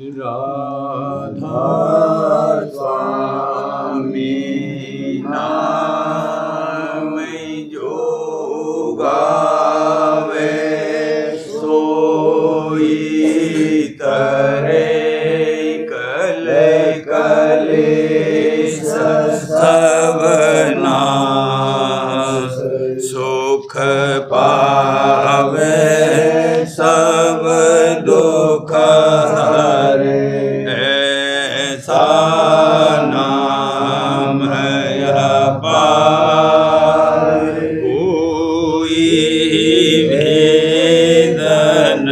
राधा स्वामी नाम जो गावे सोई तरे कले कलेश सब नाश सुख पावे सब दुख हरे ऐसा नाम है अपार कोई भेद न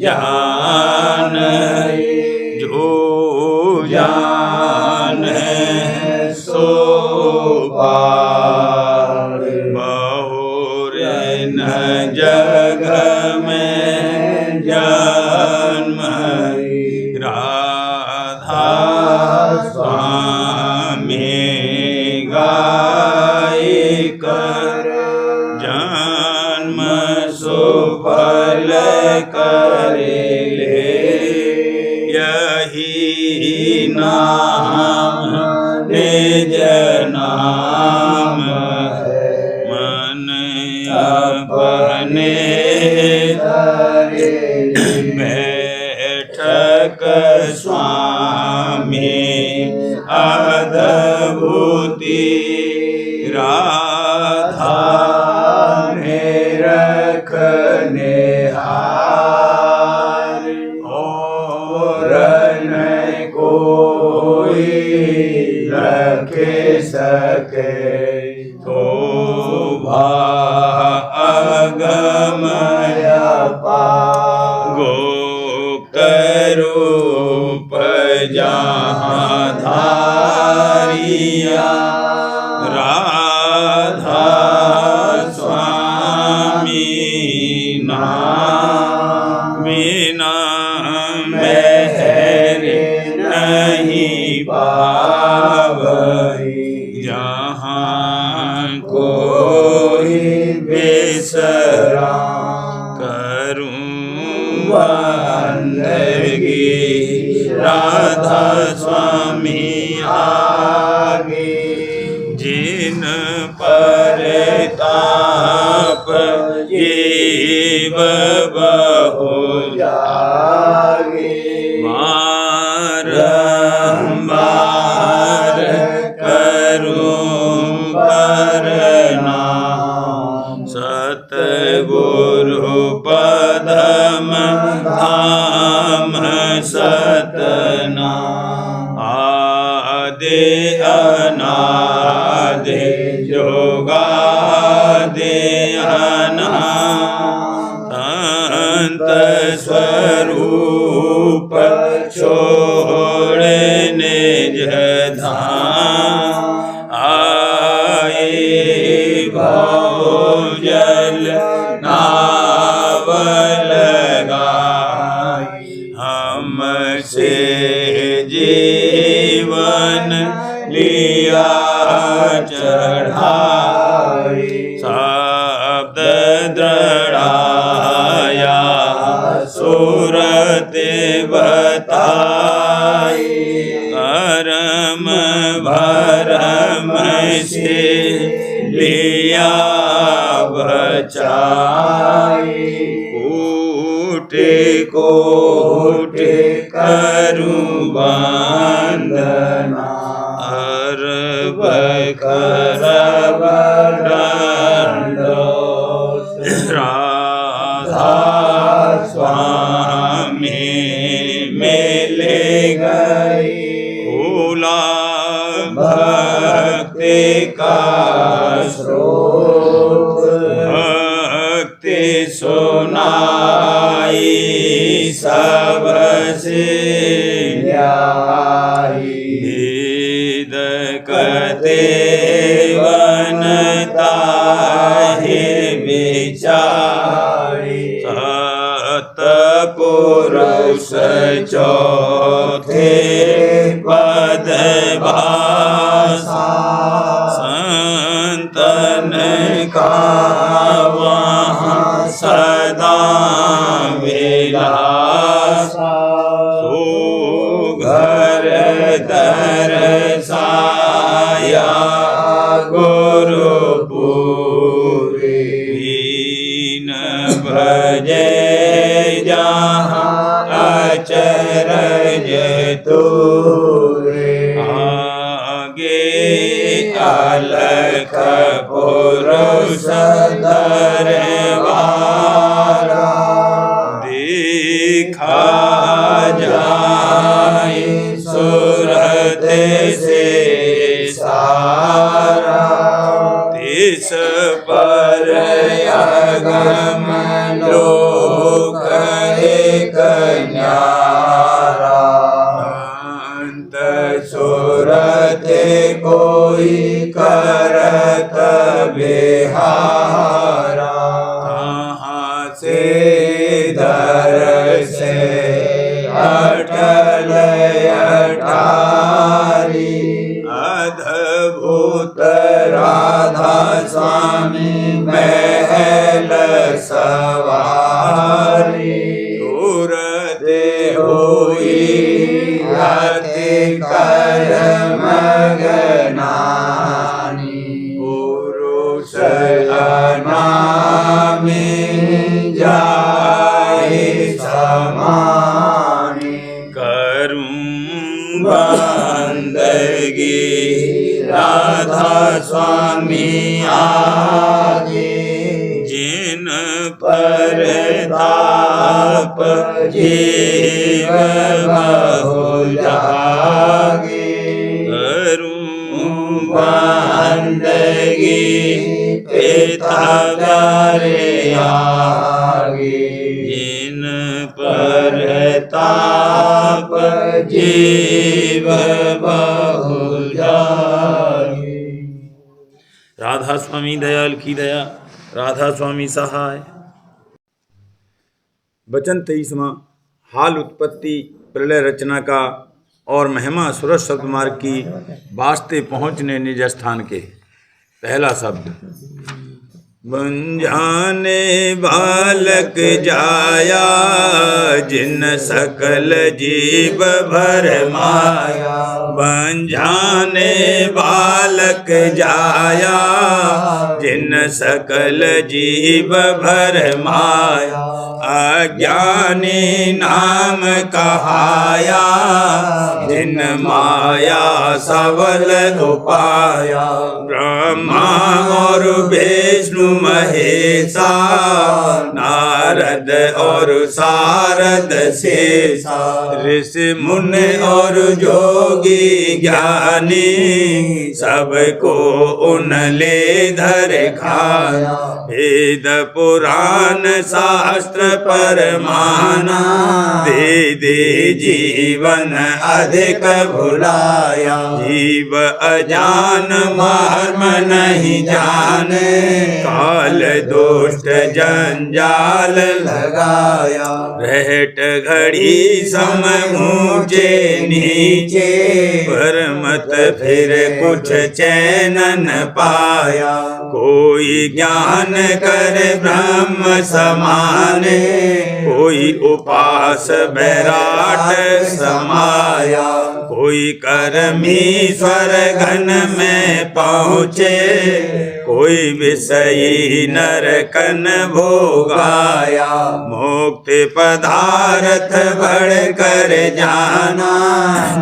जाने जो जाने सो पार बहुर न जग में जन्म राधा स्वामी गाय कर जन्म सुफल करे ले यही नाम निज नाम है मन अपने बैठक स्वामी अद्भुति राधा में रखने हार और न कोई रखे सके शोभा अगमय गुप्त रूप जहाँ धारिया राधा स्वामी नाम बिना मेहर नहीं पावई जहाँ कोई बेसरा करूं बंदगी राधा स्वामी आगे जिन पर ताप जीव बहु जागे बारंबार करूं प्रणाम सतगुरु पदम धाम सतनाम आदि अनादि जोगादि अनंत स्वरूप छोड़े निज धाम आए भवजल नाव लगाई हमसे जीवन लिया चढ़ाई शब्द दृढ़ाया सूरत बताई करम भरम से लिया बचाई कोटि कोटि करूं वंदना अरब करब दंडो राधा स्वामी मिले गई भोला भक्ति का स्रोत भक्ति सुनाई सबसे न्यायी वेद कते वनता है विचारी सतपुरुष चौथे पद भाषा संतन का वहाँ सदा विलासा दरसाया गुरुपुरी दीन भजे जहाँ अचरज तूरे आगे अलख पुरुष दरबारा देखा जाए सूरत से सारा तिस पर अगम लोक एक न्यारा अंत सूरत कोई करत बिहारा कहाँ से दर से अटल अटारी अद्भुत राधा स्वामी महल सवारी सूरत हुई अति कर्म गनानी पुरुष अनामी जाए समानी करूं बंदगी राधा स्वामी आगे जिन पर ताप जीव बहु जागे करूं बंदगी पिता करे आगे जिन पर ताप जीव बहु जागे। राधा स्वामी दयाल की दया, राधा स्वामी सहाय। वचन 23वां। हाल उत्पत्ति प्रलय रचना का और महिमा सूरज शब्द मार्ग की वास्ते पहुँचने निज स्थान के। पहला शब्द बंजाने बालक जाया जिन सकल जीव भर माया बंजाने बालक जाया जिन सकल जीव भर माया अज्ञानी नाम कहाया जिन माया सबल उपाया ब्रह्मा और विष्णु महेशा नारद और सारद शेषा ऋषि मुनि और जोगी ज्ञानी सबको उन ले धर खाया वेद पुराण शास्त्र परमाना दे दे जीवन अधिक भुलाया जीव अजान मर्म नहीं जाने काल दुष्ट जंजाल लगाया रहट घड़ी सम ऊंचे नीचे पर मत फिर कुछ चैन न पाया कोई ज्ञान कर ब्रह्म समाने कोई उपास बैराट समाया कोई कर्मीश्वर घन में पहुँचे कोई विषयी नरकन भोगाया मुक्ति पदार्थ बढ़ कर जाना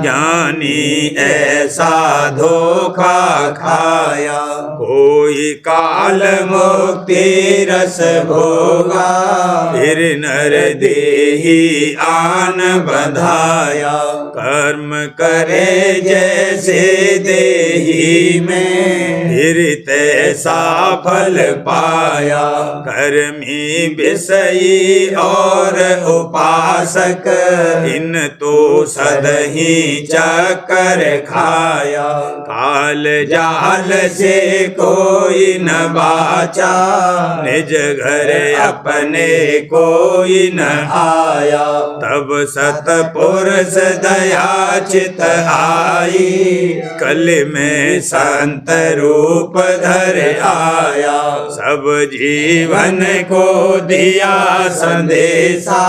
ज्ञानी ऐसा धोखा खाया कोई काल मुक्ति रस भोगा फिर नर देही आन बंधाया कर्म करे जैसे देही में फिर तैसा फल पाया कर्मी विषयी और उपासक इन तो सदही चक्कर खाया काल जाल से कोई न बाचा निज घर अपने कोई न आया तब सतपुरुष दयाचित आई कल में संत रूप धर आया। सब जीवन को दिया संदेशा,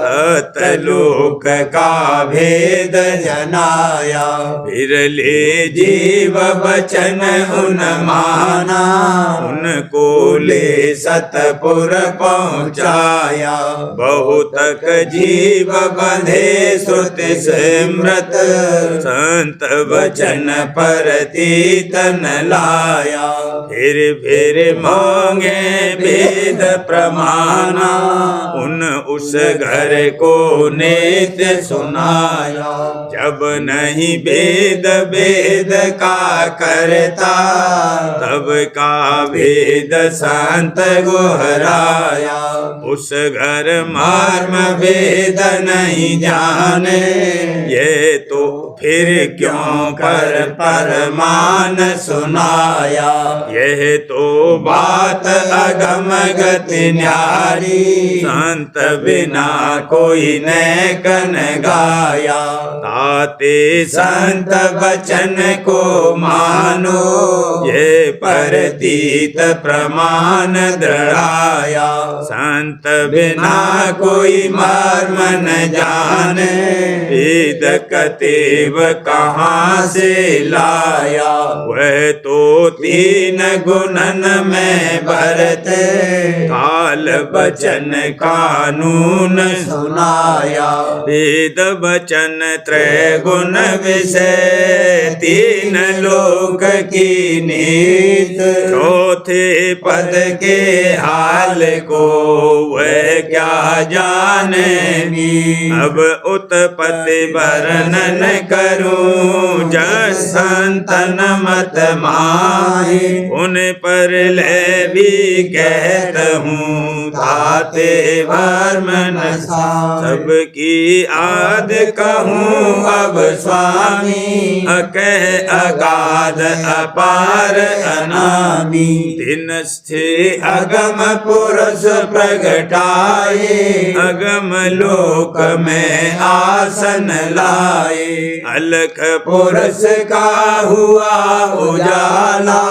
सतलोक का भेद जनाया। फिर ले जीव वचन उन माना, उनको ले सतपुर पहुँचाया। बहुतक जीव बंधे श्रुति स्मृत, संत वचन पर तीतन लाया। फिर मांगे वेद प्रमाना, उन उस घर को नित्य सुनाया। जब नहीं वेद वेद का करता, तब का वेद संत गोहराया। उस घर मर्म वेद नहीं जाने, ये तो फिर क्यों परमान सुनाया। यह तो बात अगम गति न्यारी, संत बिना कोई न कन गाया। ताते संत वचन को मानो, ये परतीत प्रमाण दृढ़ाया। संत बिना कोई मर्म न जाने, वेद कतेव कहाँ से लाया। वह तो तीन गुणन में बरते, काल वचन कानून सुनाया। वेद वचन त्रैगुण विषय, तीन लोक की नीत। चौथे पद के हाल को वह क्या जानेगी। अब उत्पत्ति वर्णन करूं, जस संतन मत माही। उन पर ले भी कहत हूँ, ताते वर्मन सबकी आद कहूँ अब स्वामी। अकह अगाध अपार अनामी, दिन स्थे अगम पुरुष प्रगटाए। अगम लोक में आसन लाए, अलख पुरुष का हुआ उजाला।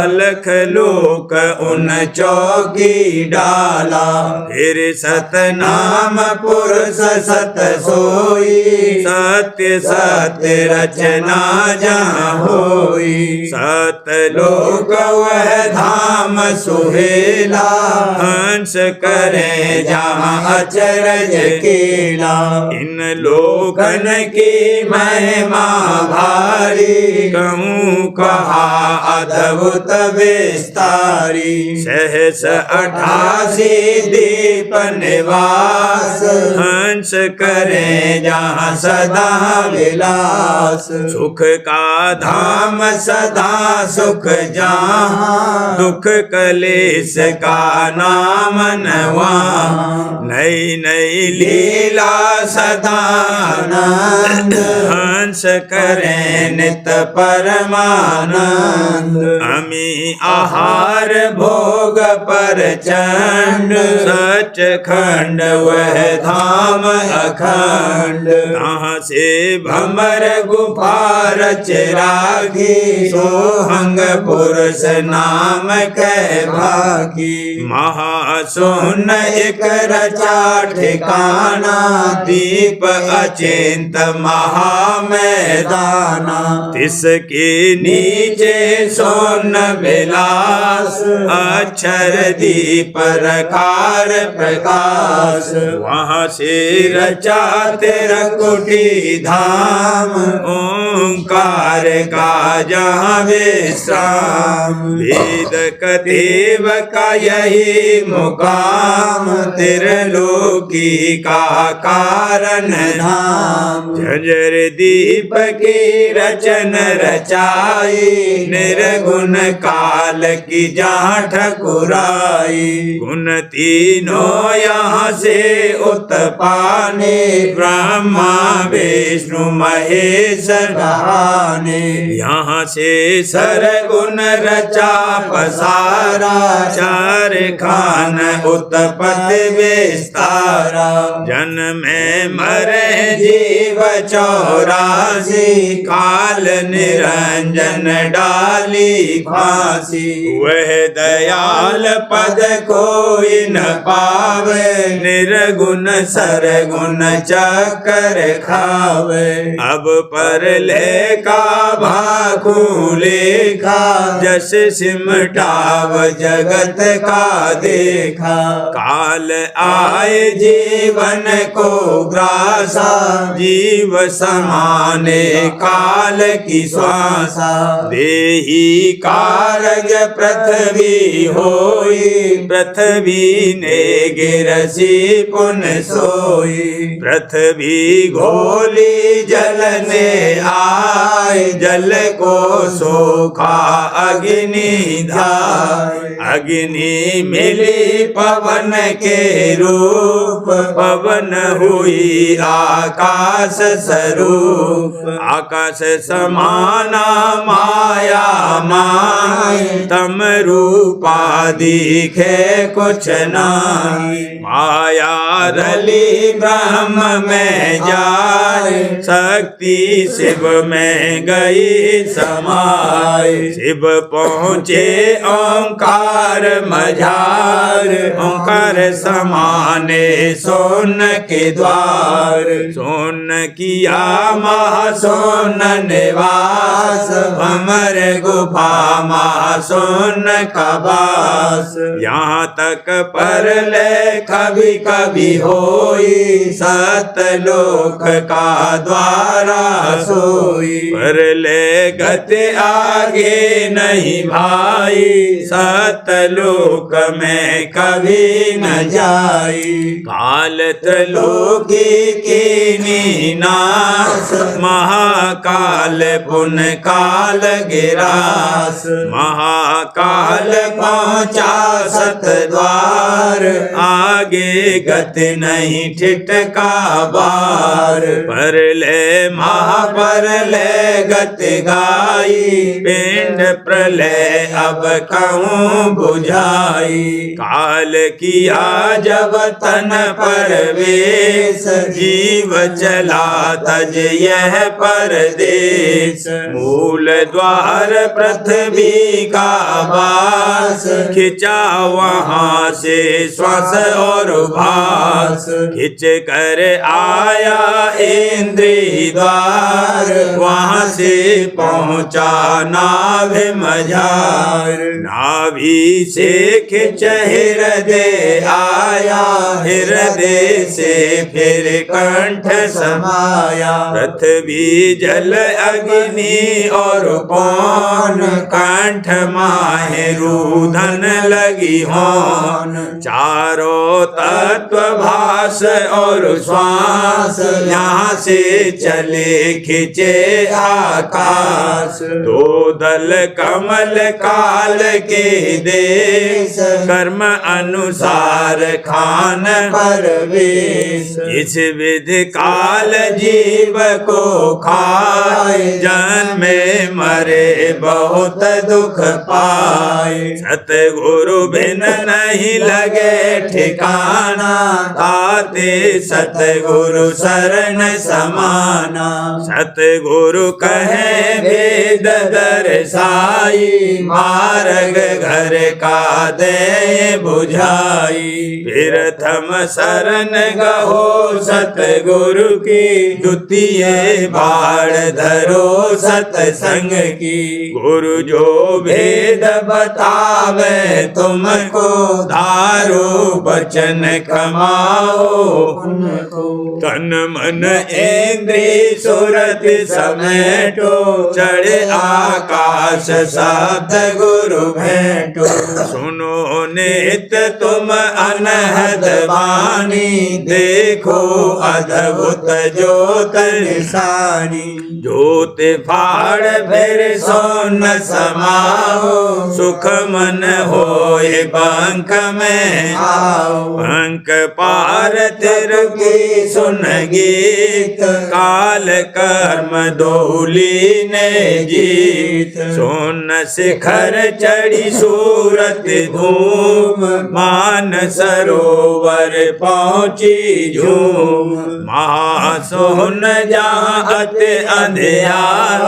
अलख लोक उन चौकी डाला, फिर सतनाम पुरुष सत सोई। सत्य सत्य रचना जहाँ होई, सतलोक वह धाम सुहेला। हंस करे जहाँ अचरज केला, इन लोकन की महिमा भारी। कहूँ कहा अद्भुत विस्तारी, सहस 88 दीप निवास। हंस करे जहाँ सदा विलास, सुख का धाम सदा सुख जहाँ। दुख कलेश का नाम नवा, नई नई लीला सदानंद। हंस करे नित परमानंद, अमी आहार भोग पर चंड। सच खंड वह धाम अखंड, कहाँ से भमर गुफा रच रागी। सोहंग पुरुष नाम कह भागी, महासुन एक रचा ठिकाना। दीप अचिंत महामैदाना, तिसके नीचे सोन विलास। अक्षर दीप रकार प्रकाश, वहाँ से रचा तेरा कुटी धाम। ओंकार का जहाँ विश्राम, वेद कतेव का यही मुकाम। त्रिलोकी का कारण धाम, झंझर दीप की रचन रचाई। निर्गुण काल की जहाँ ठकुराई, गुण तीनों यहाँ से उत्पाने ब्रह्मा विष्णु महेश बहाने यहाँ से सरगुण रचा पसारा चार खान उत्पत्ति विस्तारा जन्म में मरे जीव 84 काल निरंजन डाली फांसी वह दयाल पद कोई न पावे निर्गुण सरगुण चक्कर खावे अब पर लेका भाखू लेखा जस सिमटाव जगत का देखा काल आए जीवन को ग्रासा जीव समाने काल की श्वासा देही कारज पृथ्वी होई पृथ्वी ने गिरसी पुन सोई पृथ्वी घोली जल ने आए जल को सोखा अग्नि धाय अग्नि मिली पवन के रूप पवन हुई आकाश स्वरूप आकाश समाना माया माय तम रूपा दिखे कुछ नाई माया रली ब्रह्म में जाए शक्ति शिव में गई समाए शिव पहुँचे ओंकार मझार ओंकार समाने सोन के द्वार सोन किया महासोन निवास भमर गुफा महासोन का वास यहाँ तक पर ले कभी कभी होई सतलोक का द्वारा सोई पर ले गति आगे नहीं भाई सतलोक में कभी न जाई काल त्रिलोकी की नाश महाकाल पुन काल गिरास महाकाल पहुँचा सत द्वार आगे गति नहीं ठिठका बार पर ले महापर ले गति गाई पिंड प्रलय अब कहूँ बुझाई काल किया जब तन पर वेश जीव चला तज यह परदेश मूल द्वार पृथ्वी का वास खिंचा वहाँ से श्वास और भास खिंच कर आया इंद्री द्वार वहाँ से पहुँचा नाभि मझार नाभि से खिंच हृदय आया हृदय से फिर कंठ समाया पृथ्वी जल अग्नि और पौन कंठ माहे रुधन लगी होन चारों तत्व भास और श्वास यहाँ से चले खिंचे आकाश दो दल कमल काल के देश कर्म अनुसार खान परवेश इस विधि काल जीव को खाए जन्मे मरे बहुत दुख पाए सतगुरु बिन नहीं लगे ठिकाना ताते सतगुरु शरण समाना सतगुरु कहे भेद दर्शाई मार्ग घर का दे बुझाई फिर थम शरण गहो सतगुरु की द्वितीय बाढ़ धरो सतसंग की गुरु जो भेद बतावे तुमको धारो बचन कमाओ उनको तन मन इंद्रिय सूरत समेटो चढ़े आकाश सत गुरु भेंटो सुनो नित तुम अनहद वाणी देखो अद्भुत ज्योत निशानी ज्योत फाड़ फिर सोन समाओ सुख मन होए बंक में आओ बंक पार तिर की सुन गीत काल कर्म दोली ने जीत सुन शिखर चढ़ी सूरत धूम मान सरोवर पहुंची झूम महासोन जहाँ अति अंधियार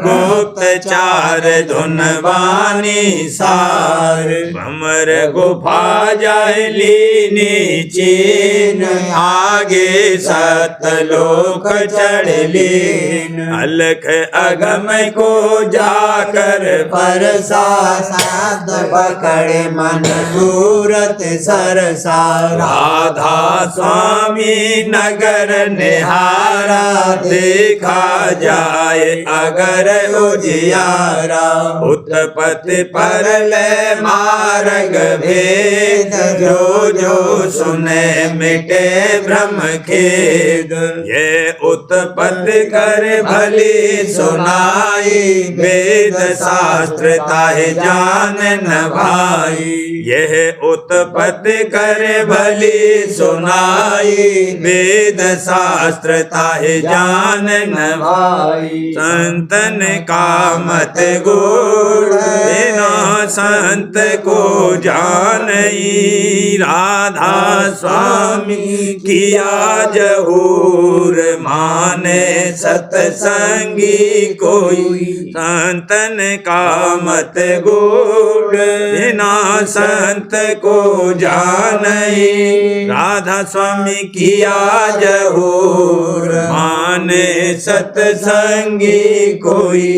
गुप्त चार धुन वाणी सार भमर गुफा जाय लीनी चीन आगे सतलोक चढ़ लीन अलख अगम को जाकर परसा साध पकड़े मन सूरत सरसा राधा स्वामी नगर निहारा देखा जाए अगर उजियारा उत्पत्ति पर ले मार्ग भेद जो जो सुने मिटे भ्रम खेद ये उत्पत्ति कर भली सुनाई वेद शास्त्र ताहे जान न भाई यह उत्पत्ति कर भली सुनाई वेद शास्त्र ताहे जान न भाई संतन का मत गुण बिना संत को जानई राधा स्वामी किया जहूर माने सतसंगी कोई संतन का मत गुण बिना संत को जानई राधा स्वामी किया जहूर माने सतसंगी कोई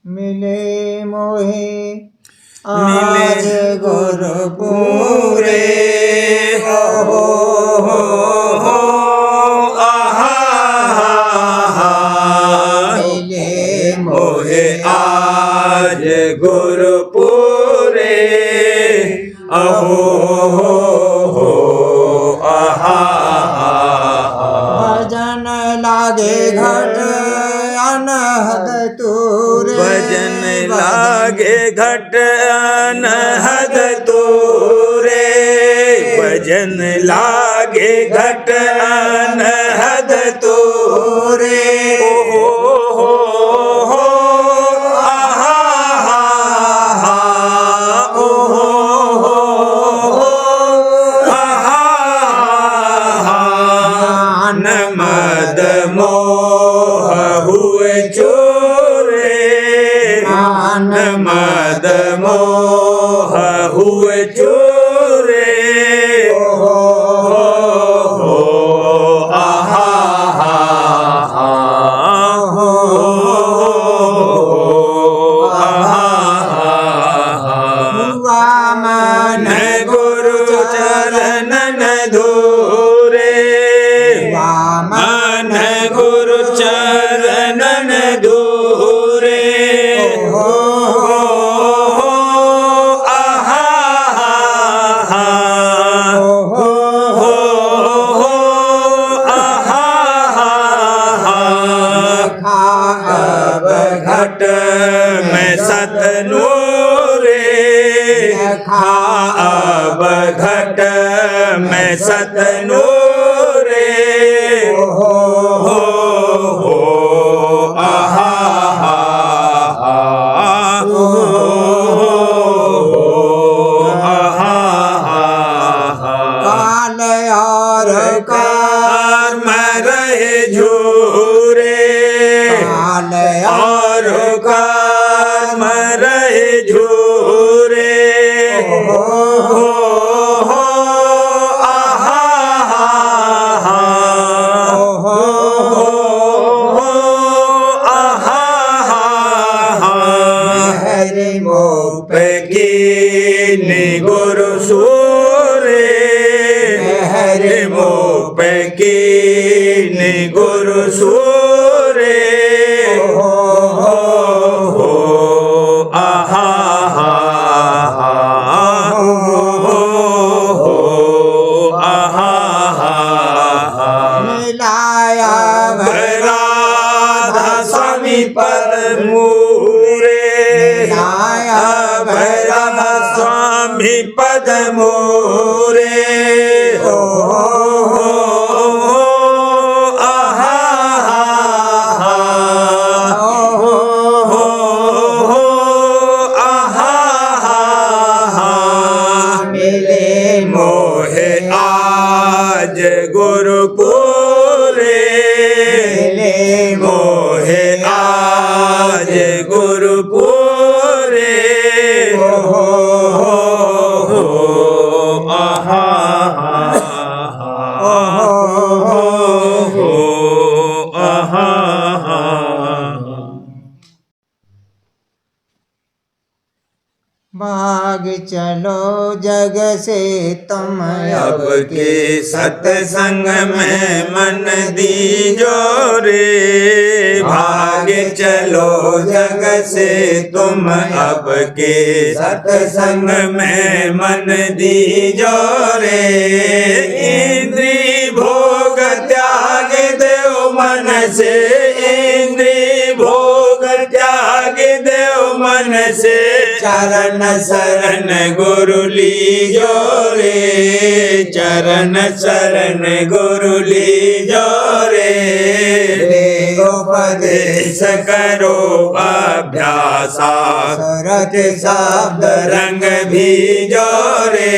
मिले मोहे आज गुरु पूरे हो आहा मिले मोहे आज गुरु पूरे अहो हो आहा भजन लागे घट अनहद तूरे भजन लागे घट अनहद तूरे भजन लागे घट अनहद तूरे हो आहा ओ मद मोह हुए चोरे मद मोह हुए चोरे आहा मन गुरु चरणन धूरे मन गुरु चरणन धूरे आहा अब घट में सतनूरे अब घट में सतनूरे काल और कार में रहे झूरे काल और कार में रहे झूरे हरि मोप गुरु सूरे हरि मोप कीन गुरु सूरे हो आहा मिलाया राधा स्वामी पद मूरे मिलाया राधा स्वामी पद मूरे मिले मोहे आज गुरुपुरे मिले मोहे आज गुरुपुरे आहा भाग चलो जग से तुम अब के सत्संग में मन दीजो रे भाग चलो जग से तुम अब के सत्संग में मन दीजो रे इंद्री भोग त्याग देव मन से इंद्री भोग त्याग देव मन से चरण शरण गुरु लीजो रे चरण शरण गुरु लीजो रे उपदेश करो अभ्यासा सुरत शब्द रंग भीजो रे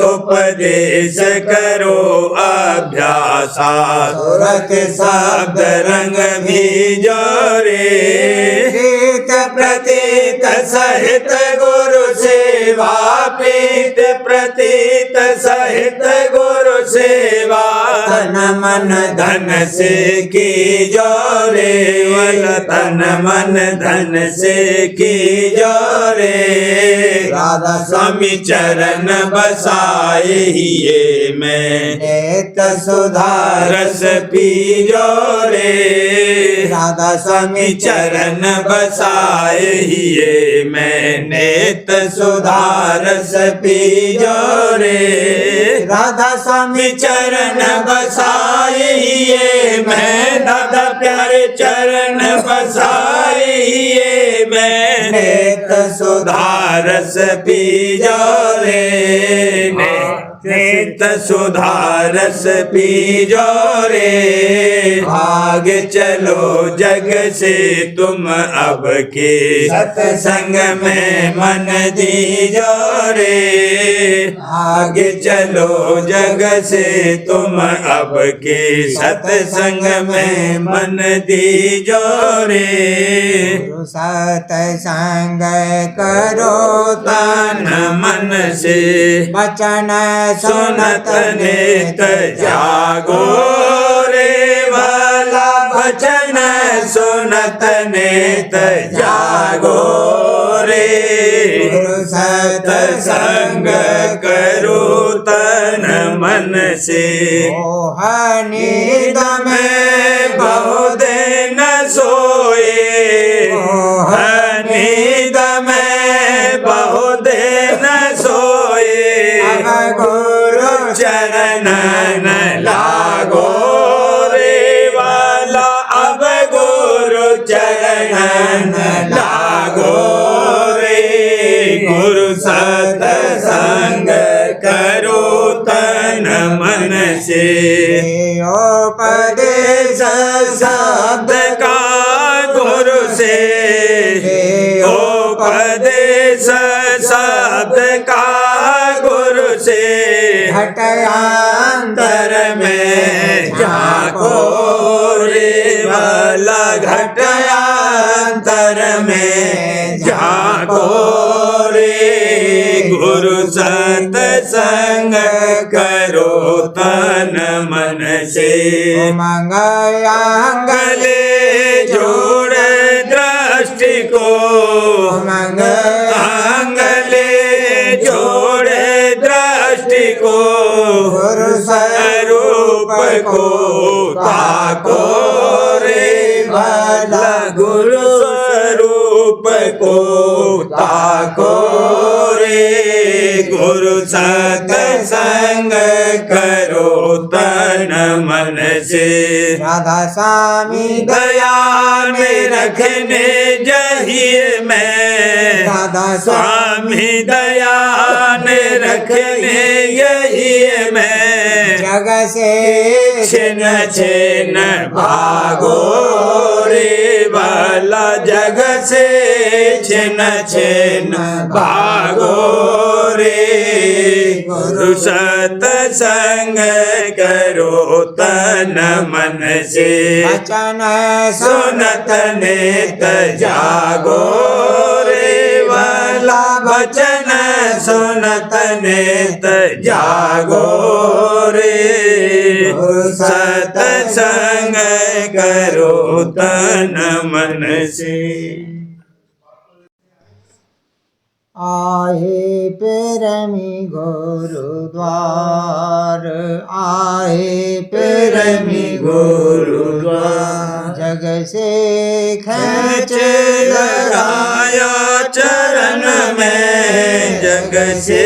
उपदेश करो अभ्यासा सुरत शब्द रंग भीजो रे प्रतीत सहित गुरु सेवा प्रीत प्रतीत सहित गुरु सेवा तन मन धन से की जोरे वल तन मन धन से की जोरे राधा स्वामी चरण बसाए हिये मैं नेत सुधारस पी जोरे राधा स्वामी चरण बसाए हिये मैं नेत सुधारस पी जोरे राधा स्वामी चरण बसाए हिये मैं दादा प्यारे चरण बसाए हिये मैं नेत सुधारस पी जोरे नेत सुधारस पी जोरे भाग चलो जग से तुम अब के सत्संग में मन दीजो रे भाग चलो जग से तुम अब के सत्संग में मन दीजो रे सत्संग करो तन मन से वचन सुनत नेत जागो रे वाला वचन सुनत नेत जागो रे सत्संग करो तन मन से मोहनीद में बहुत न सोए नींद में बहुत न सोए गुरु चरण न लागो रे वाला अब गुरु चरण न लागो रे गुरु सत्संग करो तन मन से उपदेश शब्द का गुरु से उपदेश शब्द का गुरु से घटयांतर में झाको रे वाला घटयांतर में झाको रे गुरु सत्संग करो तन मन से मंगयांगले जोड़ दृष्टि को आंगले जोड़ दृष्टि को गुरु सरो स्वरूप को ताको रे भला गुरु स्वरूप को ताको रे गुरु सत्संग करो तन मन से राधा स्वामी दया में रखने जहिए मैं राधा स्वामी दया ने रखने यही मैं जग से छिन छिन भागो रे भला जग से छिन छिन भागो रे गुरु सत्संग करो तन मन से वचन सुनत नेत जागो रे भला वचन सुनत नेत जागो रे सत्संग करो तन मन से आहे प्रेमी गुरुद्वार आहे प्रेमी गुरुद्वार जग से खींच खींच लगाया चरण में जग से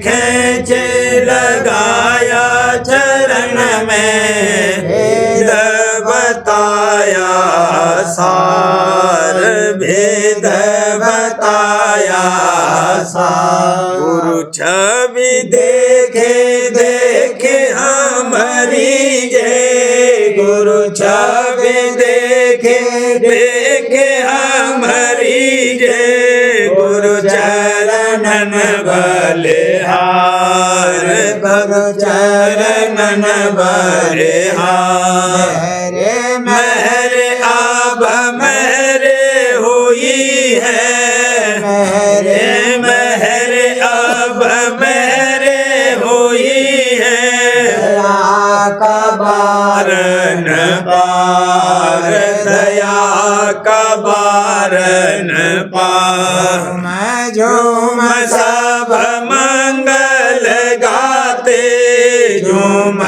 खींच लगाया चरण में भेद बताया सार भेद बताया सार गुरु छवि देखे देखे हमारी जय गुरु छवि देखे देखे हमारी जय गुरु चरणन बलिहार गुरु चरणन बलिहार मेरे अब मेरे हुई है मेरे अब मेरे हुई है का बारन पार दया का बारन पार मैं झूम सब मंगल गाते झूम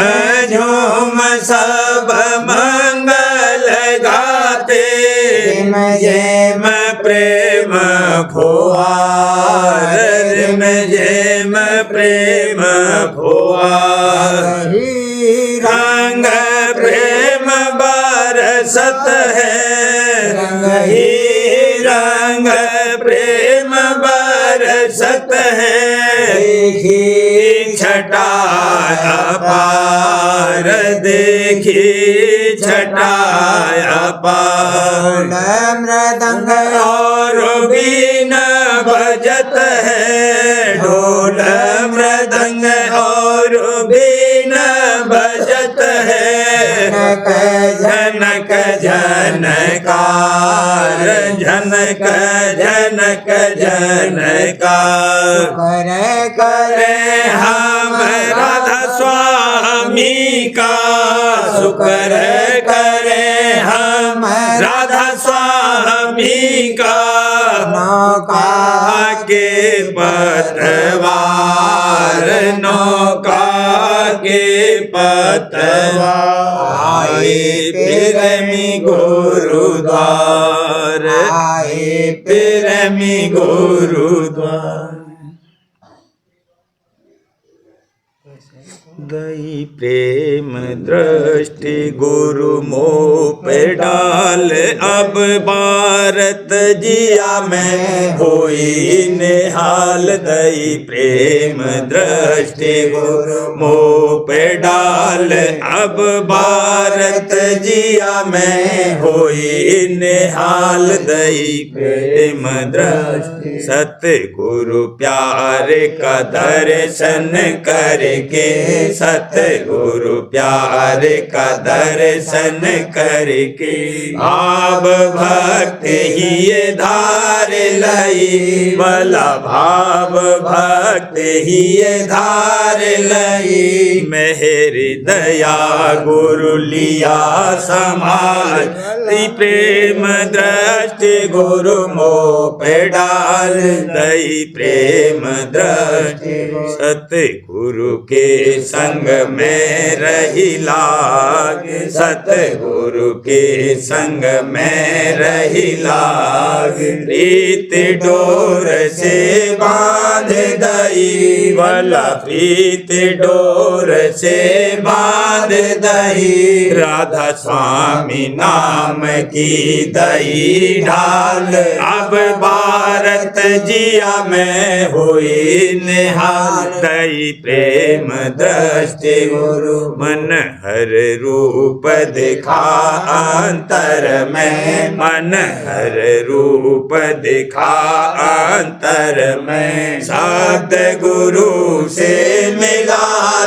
झूम सब मंगल गाते जेम प्रेम फुहार जेम प्रेम फुहार रंग प्रेम बरसत है ही रंग प्रेम बरसत है छटा पार देखी छटा पार मृदंग और बीन बजत है ढोल मृदंग और बीन बजत है जनक जनकार जनक जनक जनकार करे करे हम राधा स्वामी का शुक्र करे हम राधा स्वामी का नौका के पतवार नौका के पतवार आए प्रेमी गुरुद्वार आए प्रेमी गुरुद्वार दई प्रेम दृष्टि गुरु मोह पे डाल अब भारत जिया में होई निहाल दई प्रेम दृष्टि गुरु मोह पे डाल अब भारत जिया में होई निहाल दई प्रेम दृष्टि सतगुरु प्यारे का दर्शन करके सतगुरु प्यारे का दर्शन करके भाव भक्ति ही धार लई भला भाव भक्ति ही धार लई मेहरी दया गुरु लिया समाज प्रेम दृष्टि गुरु मोह पे डाल दई प्रेम दृष्टि सतगुरु के संग में रही लाग, सतगुरु के संग में रही लाग। प्रीत डोर से बांध दई वाला, प्रीत डोर से बांध दई। राधा स्वामी नाम की दई ढाल, अब भारत जिया में हुई निहाल। दई प्रेम दृष्टि गुरु मन हर रूप दिखा अंतर में, मन हर रूप दिखा अंतर में। सतगुरु से मिला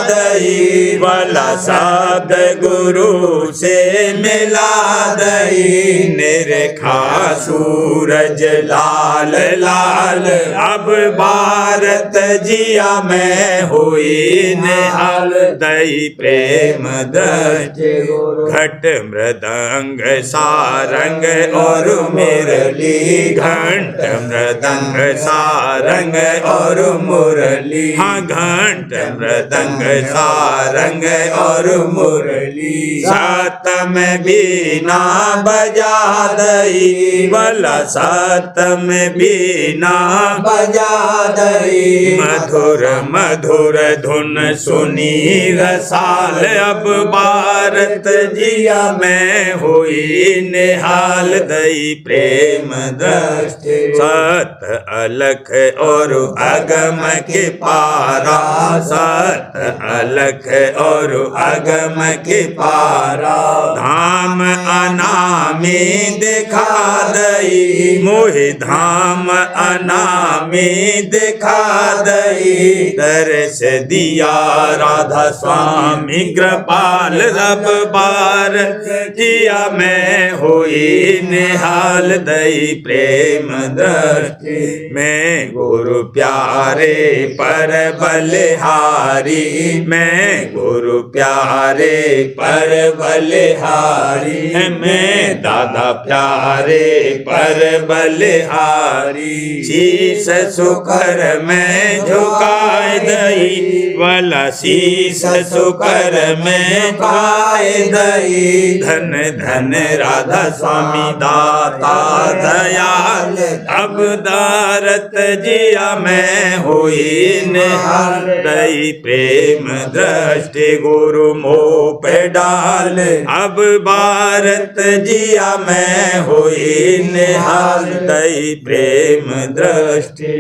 दई वाला, सतगुरु से मिला दई। निरखा सूरज लाल लाल, अब भारत जिया में हुई निहाल। दई प्रेम दृष्टि गुरु, घट मृदंग सारंग और मुरली, घंट मृदंग सारंग और मुरली। हाँ, घंट मृदंग सारंग और मुरली। सातम बीना बजा दई वाला, सातम बीना बजा दई। मधुर मधुर धुन सुनी रसाल, अब भारत जिया में हुई निहाल। दई प्रेम दृष्टि सत अलख और अगम के पारा, सत अलख और अगम के पारा। धाम अनामी दिखा दई मोहि, धाम अनामी दिखा दई। तरस दिया राधा स्वामी कृपाल, रब भारत जिया में हुई निहाल। दई प्रेम दृष्टि मैं गुरु प्यारे पर बलिहारी, मैं गुरु प्यारे पर बलिहारी। मैं दादा प्यारे पर बलिहारी। शीस सुकर में झुकाए दई वाला, शीस सुकर में झुकाए दई। धन धन राधा स्वामी दाता दयाल, अब भारत जिया में हुई निहाल। दई प्रेम दृष्टि गुरु मोह पे डाल, अब भारत जिया में हुई निहाल। दई प्रेम दृष्टि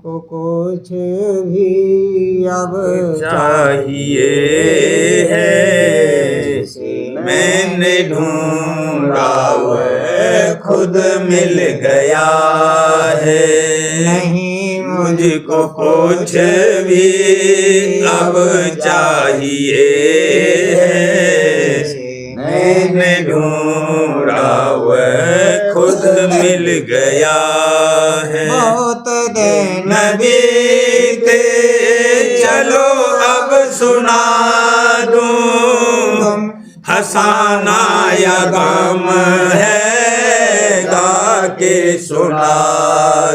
को कुछ भी अब चाहिए है, मैंने ढूंढा वह खुद मिल गया है। नहीं मुझको कुछ भी अब चाहिए है, मैंने ढूंढा वह खुद मिल गया है। बहुत दिन बीते चलो अब सुना दूं, हंसाना या गम है गा के सुना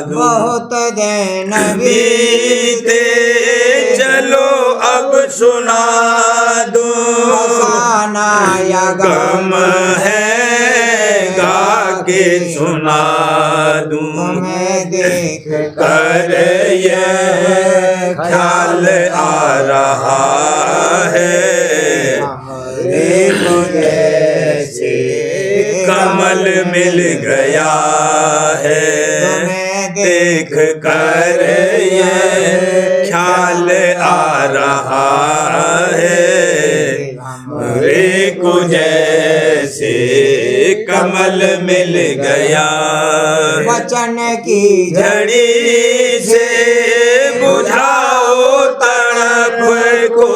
दूं। बहुत दिन बीते चलो अब सुना दूं, हंसाना या गम है गा के सुना दूं। मैं देख कर ये ख्याल आ रहा है, हमरे को जैसे कमल मिल गया है। देख कर ये ख्याल आ रहा है, हमरे को जैसे कमल मिल गया। वचन की झड़ी से बुझाओ तड़प को,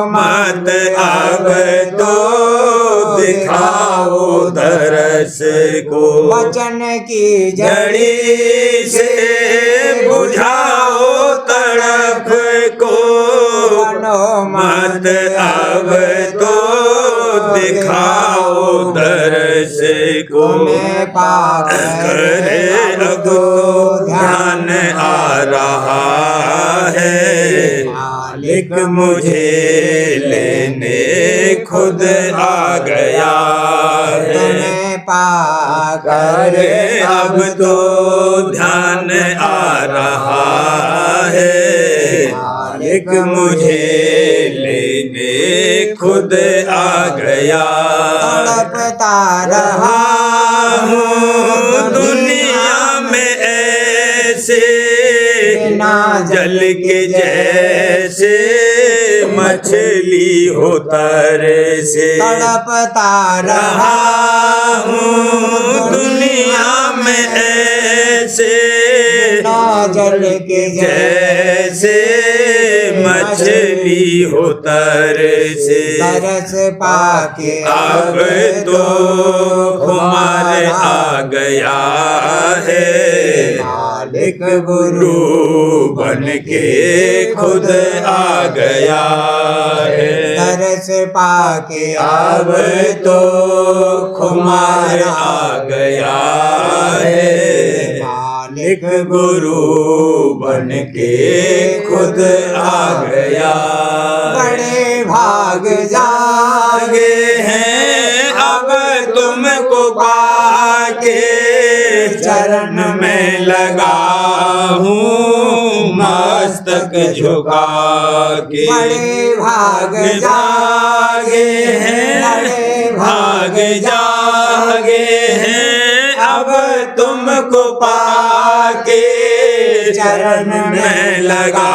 मत अब तो दिखाओ दरस को। वचन की झड़ी से बुझाओ तड़प को, मत अब तो दिखाओ दरस को। करे अब ध्यान आ रहा है, मालिक मुझे लेने खुद आ गया है। तुम्हें पाकर अब तो ध्यान आ रहा है, मालिक मुझे लेने खुद आ गया। तड़पता रहा हूँ दुनिया में ऐसे बिना जल के जैसे मछली हो तरसे। तड़पता रहा हूँ दुनिया में ऐसे बिना जल के जैसे मछली हो तरसे। तरस पाके अब तो खुमार आ गया है, मालिक गुरु बन के खुद आ गया है। तरस पाके अब तो खुमार आ गया है, मालिक गुरु बन के खुद आ गया। बड़े भाग जागे हैं अब तुमको पाके, चरण में लगा हूँ मस्तक झुका के। बड़े भाग जागे हैं, बड़े भाग जागे हैं अब तुमको पाके, चरण में लगा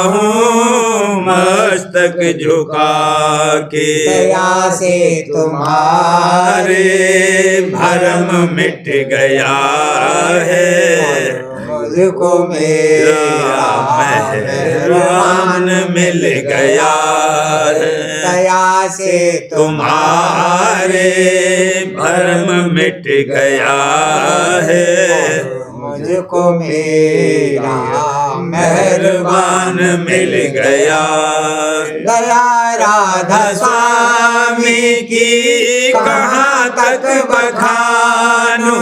हूँ मस्तक झुका के। दया से तुम्हारे भरम मिट गया है, मुझको मेरा मेहरबान मिल गया है। दया से तुम्हारे भरम मिट गया है, मुझको मेरा मेहरबान मिल गया। दया राधा स्वामी की कहाँ तक बखानूं,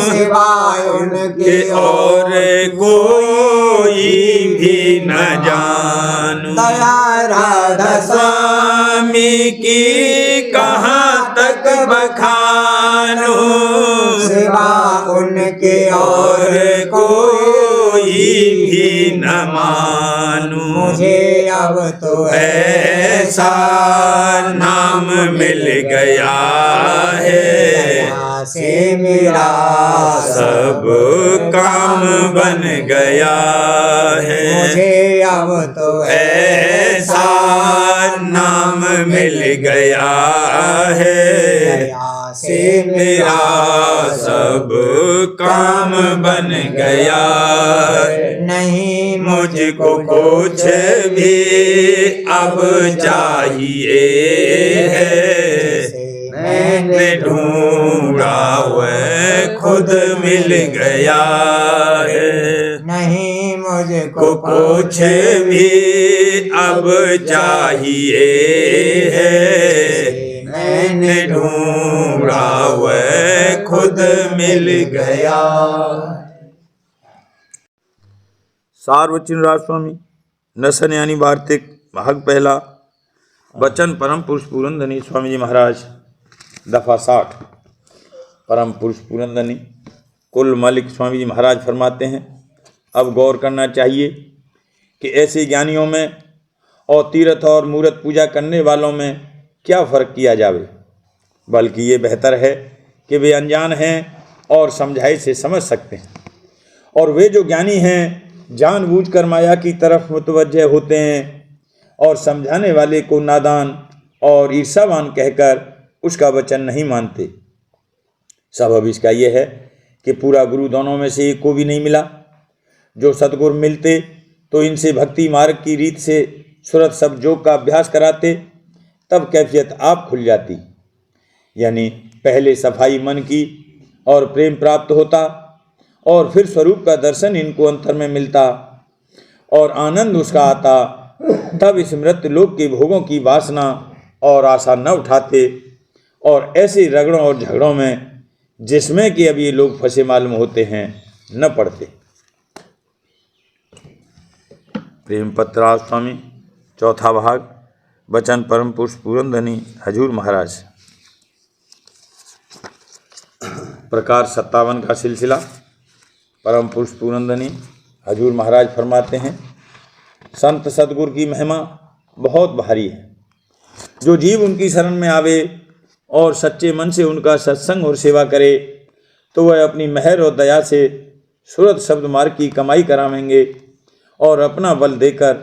सिवाय उनके और कोई भी न जानूं। दया राधा स्वामी की कहाँ तक बखानूं, सिवा उनके और कोई भी न मानूं। मुझे अब तो ऐसा नाम मिल गया है, से मेरा सब काम बन गया है। मुझे अब तो ऐसा नाम मिल गया है, से मेरा सब काम बन गया। नहीं मुझको कुछ भी अब चाहिए है, मैंने ढूंढा वह खुद मिल गया है। नहीं मुझको कुछ भी अब चाहिए है, मैंने ढूंढा वह खुद मिल गया। सार्वजनिक राजस्वामी नसन यानी वार्तिक भाग पहला। वचन परम पुरुष पूरनधनी स्वामी जी महाराज दफा 60। परम पुरुष पूरनधनी कुल मालिक स्वामी जी महाराज फरमाते हैं, अब गौर करना चाहिए कि ऐसे ज्ञानियों में और तीर्थ और मूर्त पूजा करने वालों में क्या फ़र्क किया जावे, बल्कि ये बेहतर है कि वे अनजान हैं और समझाए से समझ सकते हैं, और वे जो ज्ञानी हैं जानबूझकर माया की तरफ मुतवज्जह होते हैं और समझाने वाले को नादान और ईर्षावान कहकर उसका वचन नहीं मानते। सबब इसका यह है कि पूरा गुरु दोनों में से एक को भी नहीं मिला। जो सतगुरु मिलते तो इनसे भक्ति मार्ग की रीत से सुरत सब योग का अभ्यास कराते, तब कैफियत आप खुल जाती, यानी पहले सफाई मन की और प्रेम प्राप्त होता और फिर स्वरूप का दर्शन इनको अंतर में मिलता और आनंद उसका आता। तब इस मृत्यु लोक के भोगों की वासना और आशा न उठाते और ऐसे रगड़ों और झगड़ों में जिसमें कि अब ये लोग फंसे मालूम होते हैं न पड़ते। प्रेम पत्र स्वामी। चौथा भाग बचन परम पुरुष पूरनधनी हजूर महाराज। प्रकार 57 का सिलसिला। परम पुरुष पूरनधनी हजूर महाराज फरमाते हैं, संत सदगुरु की महिमा बहुत भारी है। जो जीव उनकी शरण में आवे और सच्चे मन से उनका सत्संग और सेवा करे तो वह अपनी मेहर और दया से सूरत शब्द मार्ग की कमाई करावेंगे और अपना बल देकर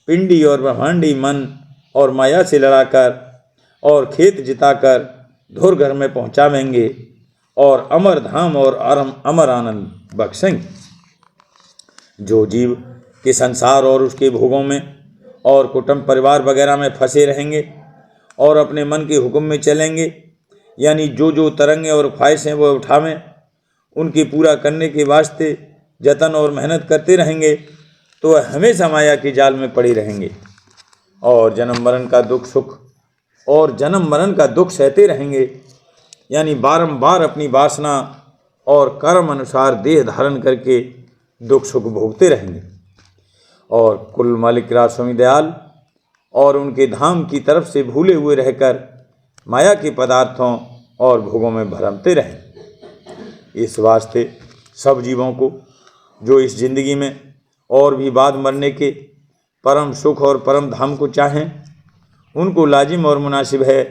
पिंडी और ब्रह्मांडी मन और माया से लड़ाकर और खेत जिताकर धुर घर में पहुँचावेंगे और अमर धाम और अमर आनंद बख्शेंगे। जो जीव के संसार और उसके भोगों में और कुटुंब परिवार वगैरह में फंसे रहेंगे और अपने मन के हुक्म में चलेंगे, यानी जो तरंगे और ख्वाहिशें वो उठावें उनकी पूरा करने के वास्ते जतन और मेहनत करते रहेंगे तो वह हमेशा माया के जाल में पड़े रहेंगे और जन्म मरण का दुख सहते रहेंगे, यानी बारंबार अपनी वासना और कर्म अनुसार देह धारण करके दुख सुख भोगते रहेंगे। और कुल मालिक राज स्वामी दयाल और उनके धाम की तरफ से भूले हुए रहकर माया के पदार्थों और भोगों में भरमते रहें। इस वास्ते सब जीवों को जो इस जिंदगी में और भी बाद मरने के परम सुख और परम धाम को चाहें, उनको लाजिम और मुनासिब है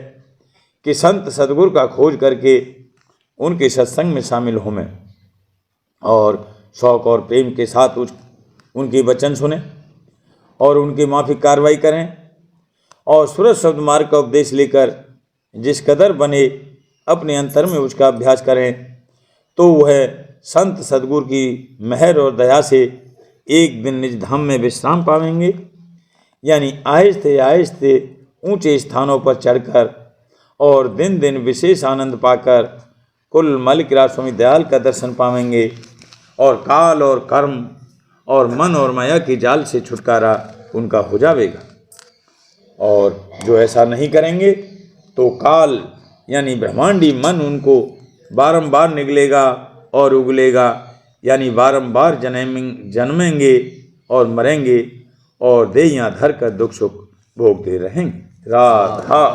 कि संत सदगुरु का खोज करके उनके सत्संग में शामिल हों और शौक़ और प्रेम के साथ उनके वचन सुनें और उनकी माफिक कार्रवाई करें और सूरत शब्द मार्ग का उपदेश लेकर जिस कदर बने अपने अंतर में उसका अभ्यास करें तो वह संत सदगुरु की मेहर और दया से एक दिन निज धाम में विश्राम पावेंगे, यानी आहिस्ते आहिस्ते ऊंचे स्थानों पर चढ़कर और दिन दिन विशेष आनंद पाकर कुल मालिक राज स्वामी दयाल का दर्शन पावेंगे और काल और कर्म और मन और माया के जाल से छुटकारा उनका हो जाएगा। और जो ऐसा नहीं करेंगे तो काल यानी ब्रह्मांडी मन उनको बारंबार निगलेगा और उगलेगा, यानी बारंबार जन्मेंगे और मरेंगे और देहियाँ धर कर दुख सुख भोगते रहेंगे। राधा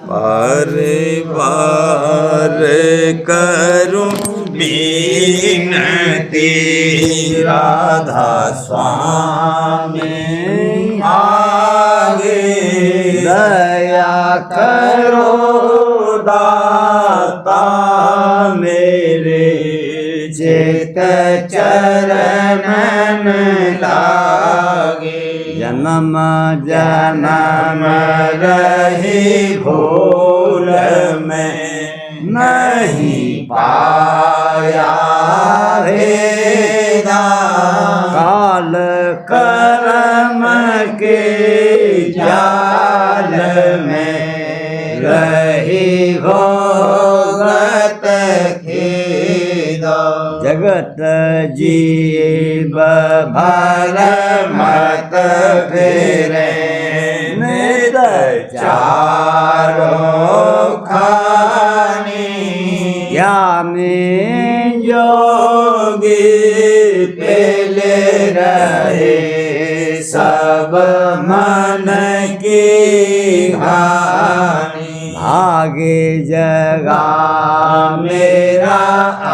बारे बारे करूं बीनती, राधा स्वामी आगे दया करो दाता मेरे, चित चरणन लागे। जन्म जन्म रही भूल में नहीं पाया रे काल कर्म के जाल में रही भोगत जगत जीव भर मत फेरे नित चारों खानी, या में जोगी पेले रहे सब मन की हानि। भागे जगा मेरा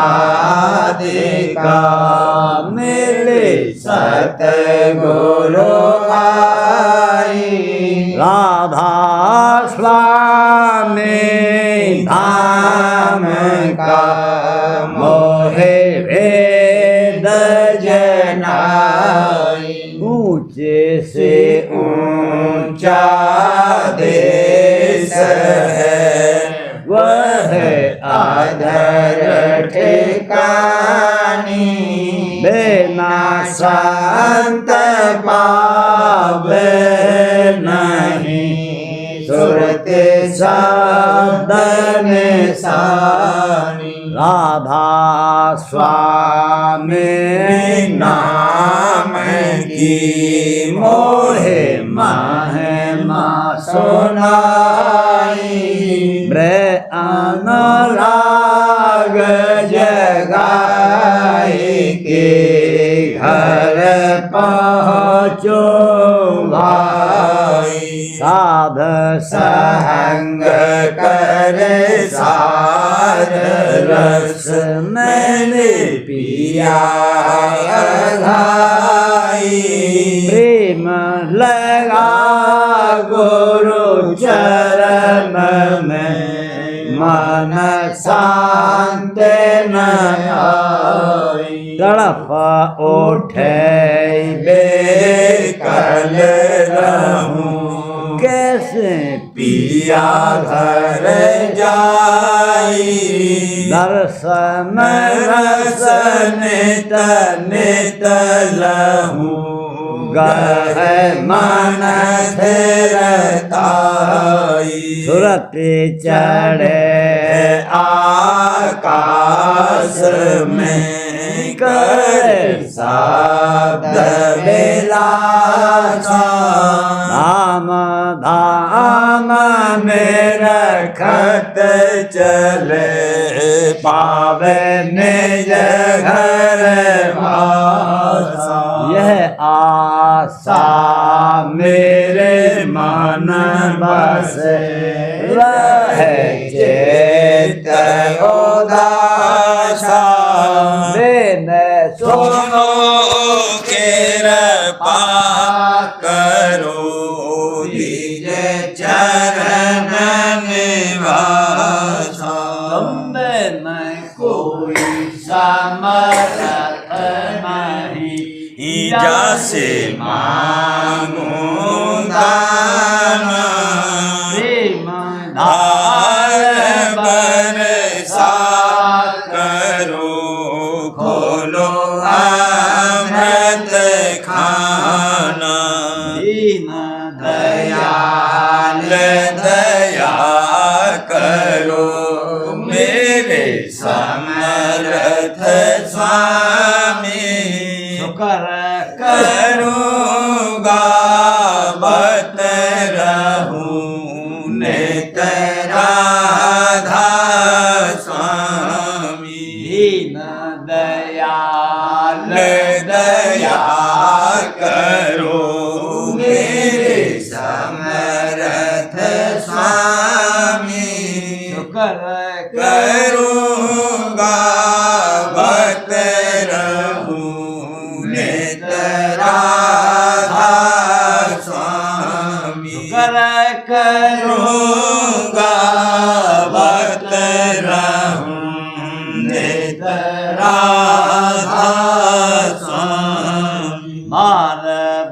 आदि का मिले सतगुरु आई, राधा स्वामी धाम का मोहे भेद जनाई। ऊंचे से ऊंचा देश है वह आधर ठिकानी, बिना संत पावे नहीं सुरते शब्द निशानी। राधा स्वामी नाम की मोहे महिमा सुनाई, अनुराग जगाई के घर पहुँचो भाई। साध संग करे सार रस मैंने पिया घाई प्रेम लगा गुरु चरण में मन शांत न आई तड़प उठे बेकल रहूं कैसे पिया घर जाई दर्शन रस नित नित लहूं गह मन धरताई सुरति चढ़े आकाश में कर शब्द बेलासा धाम धाम में रखत चले पावे निज घर वासा यह आशा मेरे मन बस रहे चेत उदासा बेन सुनो कृपा करो निज चरण निवासा में कोई समर्थ नहीं जैसे मांगूं दान प्रेम धार बरसात करो खोलो अमृत खाना दीन दयाल दया करो मेरे समर्थ स्वामी कर करूँगा बत रहूं नित राधा स्वामी दीन दयाल दया करो मेरे समर्थ स्वामी कर करूँगा बत रहूं नित राधा स्वामी कर करूँगा बत रहूं नित राधा स्वामी बार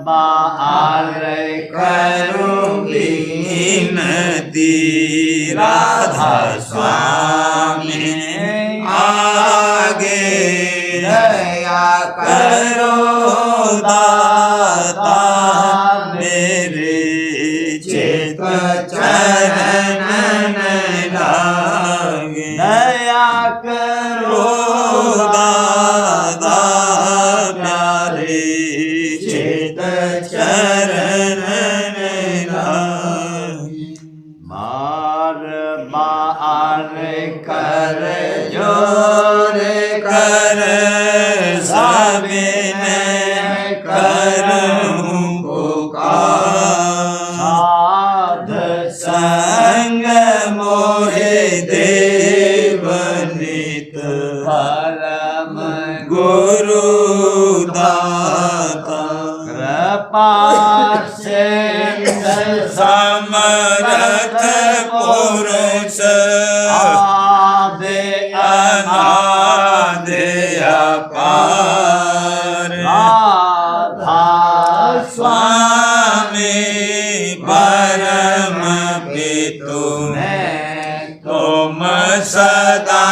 बार करूँगी नदी राधा स्वामी आगे दया करो दाता मेरे चित चरण लागे दया करो दाता प्यारे चित चरण लागे बार बार कर जोर कर सबिने करूं पुकार साध संग मोहे देवनित परम गुरु दाता कृपा से समर्थ पुरुष आदे अनादि अपार राधा स्वामी परम पितु तुम सदा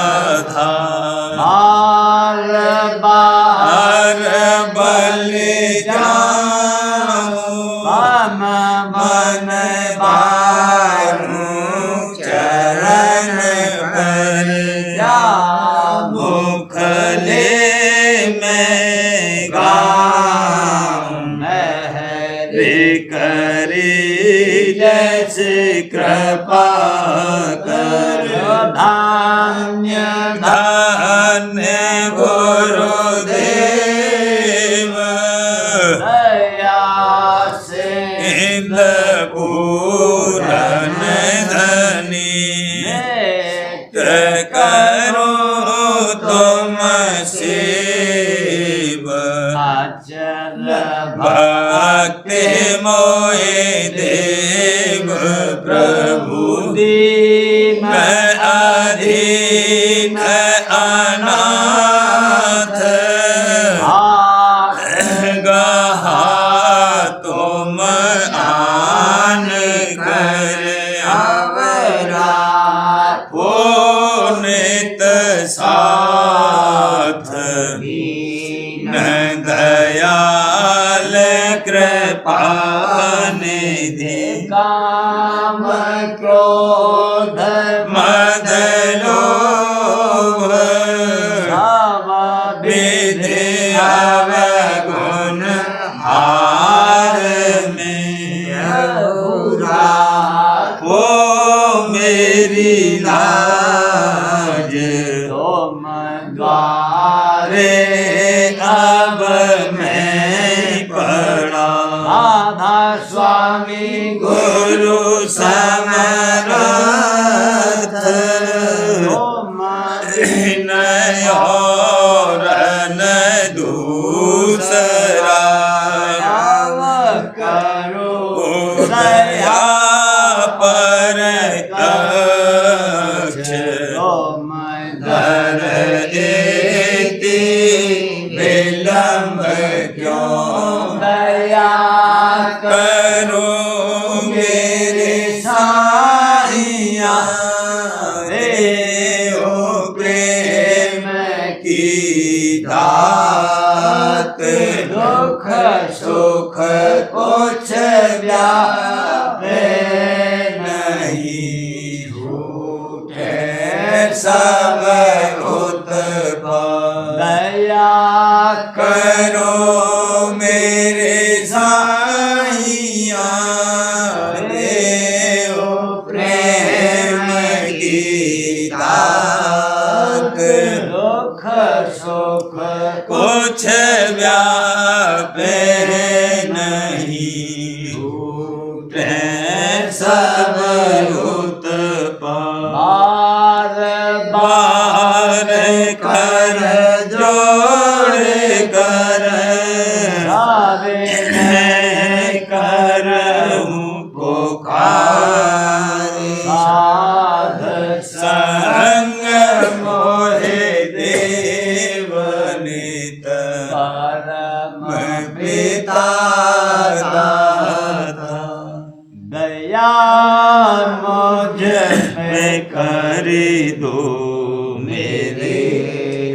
आधार बार बार हर बलि जाऊं मन मन बारूं चरण पर जा मुखले में गाऊं महरे करी जैसे कृपा करो धान्य धन्य गुरुदेव दया से इंद्र पूरन धनी नेत करो तुम शिव अचल भक्ति मोहि देव प्रभु दीन मैं अधीन अनाथ गहा तुम आन कर अवरा पुनित साथ दीन न दयाल कृपा निधि काम क्रोध मद लोभ सब विधि अवगुण हार में वो मेरी लाज तुम द्वारे रे अब मैं पड़ा राधा स्वामी गुरु समरथ तुम नय और न दूसरा दयाव करो दया पर कक्ष तुम धर एति विलंब क्यों दया करो मेरे साहिया रे ओ प्रेम की दात दुख सुख कुछ व्यापे नहीं झूठे सब उत्पन्न दया करो मेरे साहिया रे ओ प्रेम की दात दुख सुख कुछ व्यापे नहीं झूठे सब उत्पन्न बार बार कर जोड़ कर बारे मैं करऊं पुकार साध संग मोहे देव नित परम पिता दाता दया मुझ पे करी दो मेरे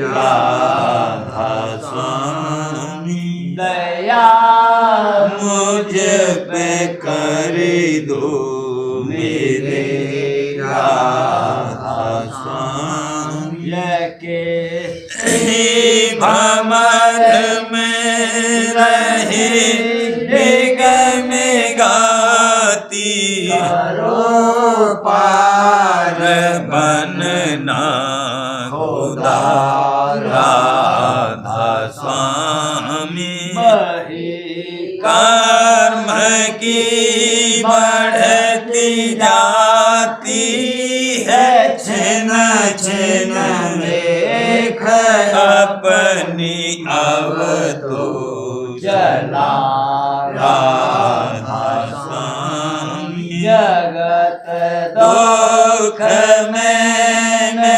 राधा स्वामी दया मुझ पे करी दो मेरे राधा स्वामी के भमर में रहे निगम गाती करो पार बनना खुदा राधा स्वामी बही कर्म की बढ़ती जाती है छिन छिन देख अपनी अब तो जला राधा स्वामी जगत दुख मैंने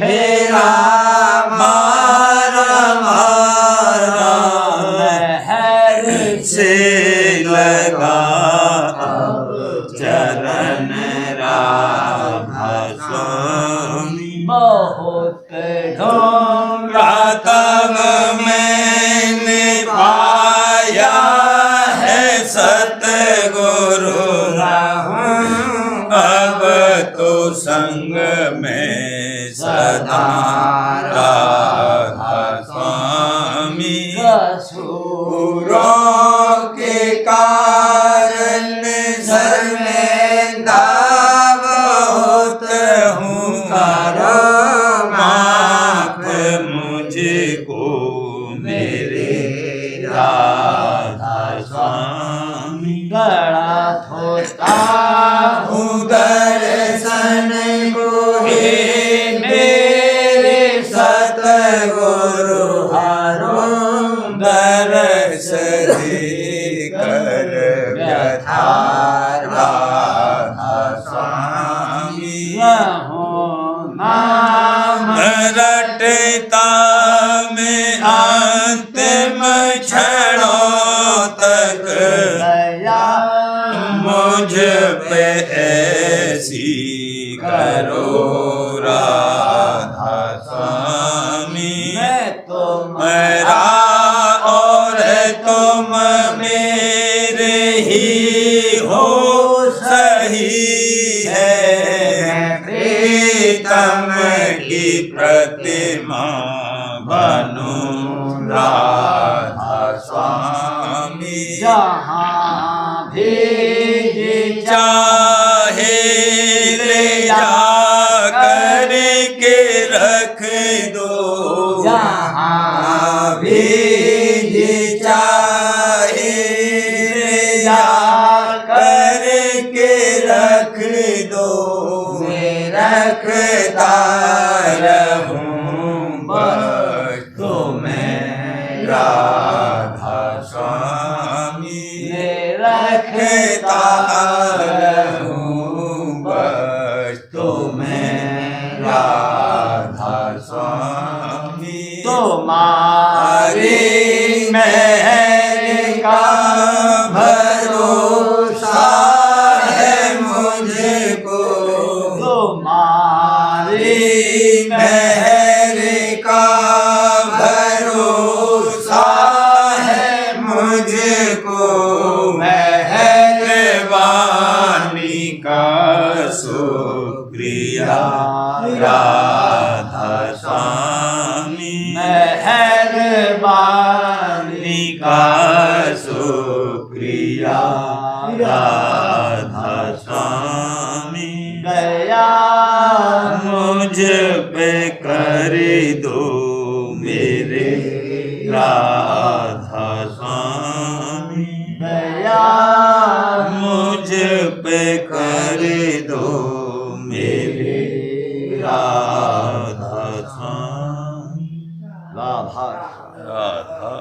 फेरा मारा मारा महर से लगा अब चरण राधा स्वामी बहुत ढोंगा तब मैंने पाया है सतगुरु अब तो संग में सदा राधा स्वामी सूरों के कारण सर में दावत हूँ करो माफ मुझको मेरे राधा स्वामी गड़ा थो मांगता हूँ दर्शन को हे मेरे सतगुरु हारो दरस देकर व्यथा राधा स्वामी नाम रटता में अंतिम क्षणों तक दया मुझ पे ऐसी करो राधा स्वामी मैं तो मेरा और तुम मेरे ही हो सही है प्रीतम की प्रतिमा बनूं राधा स्वामी जहाँ भी चाहे ले जा करके रख दो जहाँ भी चाहे ले जा करके रख दो मैं रखता रहूं बस तुम्हें राधा स्वामी रखता रहूं बस तुम्हें राधा स्वामी तुम्हारी मेहर का भरोसा है मुझको तुम्हारी मेहर का भरोसा है मुझको मेहरबानी का शुक्रिया राधा स्वामी मेहरबानी का शुक्रिया राधा स्वामी दया मुझ पे कर दो मेरे राधा स्वामी दया मुझ पे कर दो मेरे राधा स्वामी राधा राधा